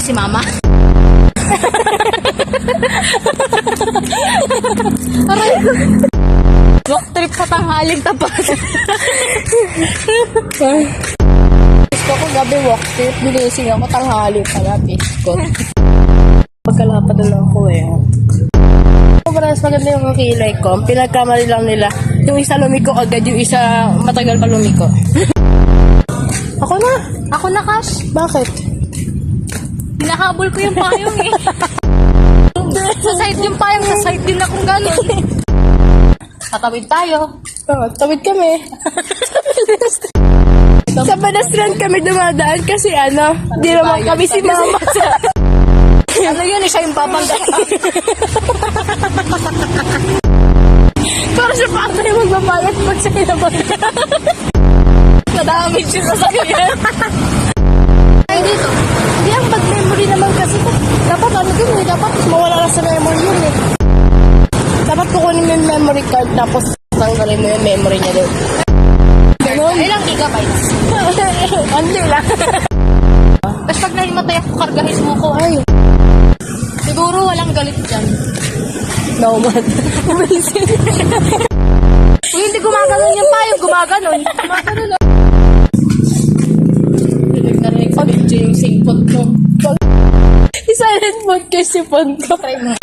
si mama. Aray ko. Walk trip sa tanghaling tapat. Gusto ko gabi walk trip. Bilising ako tanghali pala. Biskot. Pagkalapad na ako eh. Parang maganda yung kilay ko. Pinagkamali lang nila. Yung isa lumiko agad, yung isa matagal pa lumiko. Ako na. Ako na, Cash. Bakit? Hinahabol ko yung payong eh. Sa side yung payong, sa side din akong gano'n. Tatawid tayo. Oh, tawid kami. Sa pedestrian kami dumadaan kasi di naman kami si mama. Ano yun, siya yung babanda. Pero siya pa tayo magbabayad pag siya kinabanda. Nadamage siya sa sakyan. Ay, dito. Hindi ang bad memory naman kasi. Dapat dapat mawala lang sa memory yun eh. Dapat kukunin mo yung memory card tapos tanggalin mo yung memory niya doon. Ganon. Ilang gigabytes? Hindi lang. Tapos pag nahimatay ako, kargahin mo ko. Ay, Siguro walang galit dyan. no man. Amazing. Uy, hindi gumaganon yung payong, gumaganon. Gumaganon na. Narinig sa video yung singpot ko. Isa-silent mode kasi phone ko. Try mo.